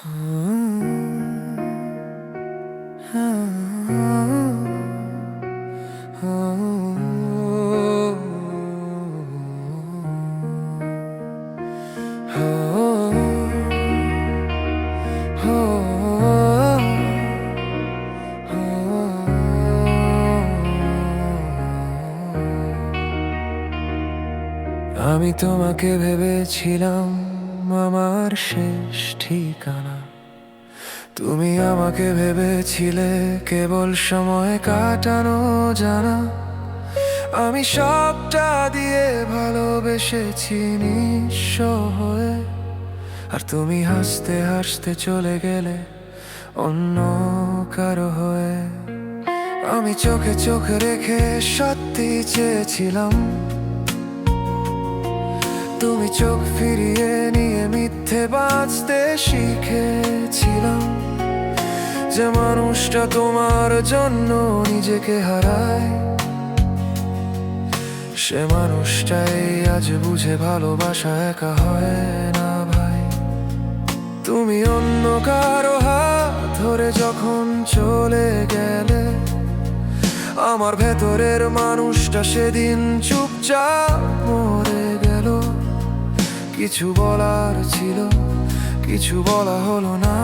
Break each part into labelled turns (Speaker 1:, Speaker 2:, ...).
Speaker 1: আমি তোমাকে ভেবেছিলাম আমার শেষ ঠিকানা। তুমি আমাকে ভেবেছিলে কেবল সময় কাটানো জানা। আমি সবটা দিয়ে ভালোবেসেছি নিঃস্ব হয়ে, আর তুমি হাসতে হাসতে চলে গেলে অন্য কারো হয়ে। আমি চোখে চোখ রেখে সত্যি চেয়েছিলাম, তুমি চোখ ফিরিয়ে নিয়ে মিথ্যে বাঁচতে শিখেছিলাম। যে মানুষটা তোমার জন্য নিজেকে হারায়, সে মানুষটাই আজ বুঝে ভালোবাসা একা হয় না ভাই। তুমি অন্য কারো হাত ধরে যখন চলে গেলে, আমার ভেতরের মানুষটা সেদিন চুপচাপ মরে গেল। কিছু বলার ছিল, কিছু বলা হলো না।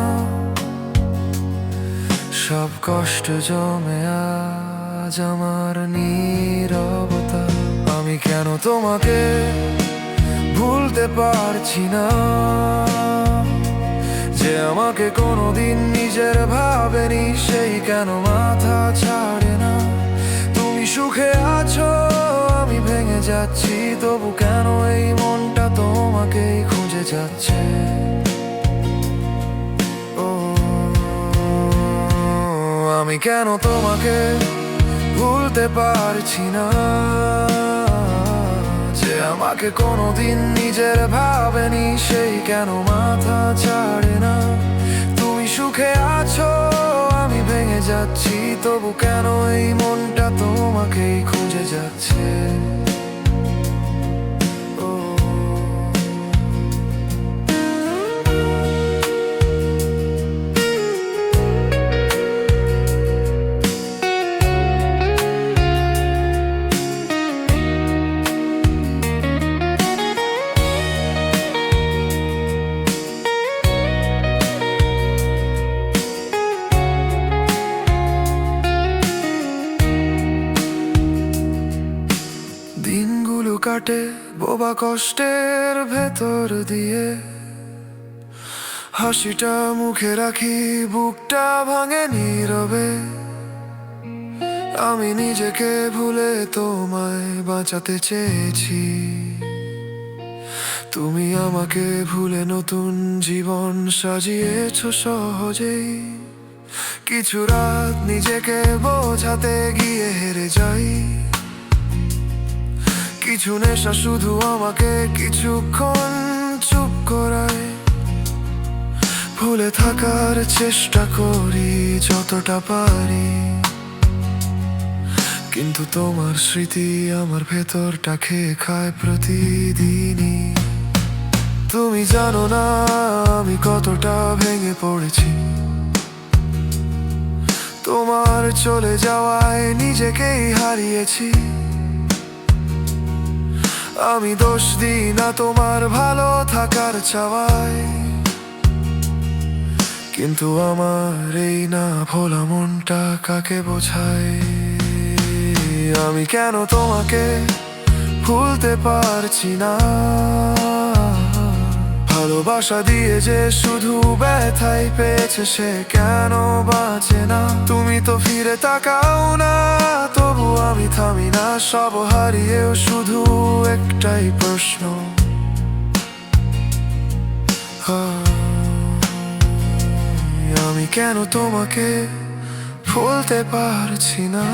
Speaker 1: সব কষ্ট জমে আজ আমার নীরবতা। আমি কেন তোমাকে ভুলতে পারছি না, যে আমাকে কোনোদিন নিজের ভাবেনি সেই কেন মাথা ছাড়ে না। তুমি সুখে আছো, আমি ভেঙে যাচ্ছি, তবু কেন এই মনটা তোমাকেই খুঁজে যাচ্ছে। ও আমি কেন তোমাকে ভুলতে পারছি না, যে আমাকে কোনোদিন নিজের ভাবেনি সেই কেন মাথা ছাড়ে না। তুমি সুখে আছো, আমি ভেঙে যাচ্ছি, তবু কেন এই মনটা তোমাকেই খুঁজে যাচ্ছে। দিনগুলো কাটে বোবা কষ্টের ভেতর দিয়ে, হাসিটা মুখে রাখি, বুকটা ভাঙে নীরবে। আমি নিজেকে ভুলে তোমায় বাঁচাতে চেয়েছি, তুমি আমাকে ভুলে নতুন জীবন সাজিয়েছো সহজেই। কিছু রাত নিজেকে বোঝাতে গিয়ে হেরে যাই, কিছু নেশা শুধু আমাকে কিছুক্ষণ চুপ করায়। ভুলে থাকার চেষ্টা করি যতটা পারি, কিন্তু তোমার স্মৃতি আমার ভেতরটা খেয়ে খায় প্রতিদিনই। তুমি জানো না আমি কতটা ভেঙে পড়েছি, তোমার চলে যাওয়ায় নিজেকেই হারিয়েছি। আমি দোষ দিই না তোমার ভালো থাকার চাওয়ায়, কিন্তু আমার এই না ভোলা মনটা কাকে বোঝায়। আমি কেন তোমাকে ভুলতে পারছি না, ভালোবাসা দিয়ে যে শুধু ব্যথাই পেয়েছে সে কেন বাঁচে না। তুমি তো ফিরে তাকাও না, তবু আমি থামি না, সব হারিয়েও শুধু একটাই প্রশ্ন, আমি কেন তোমাকে ভুলতে পারছি না।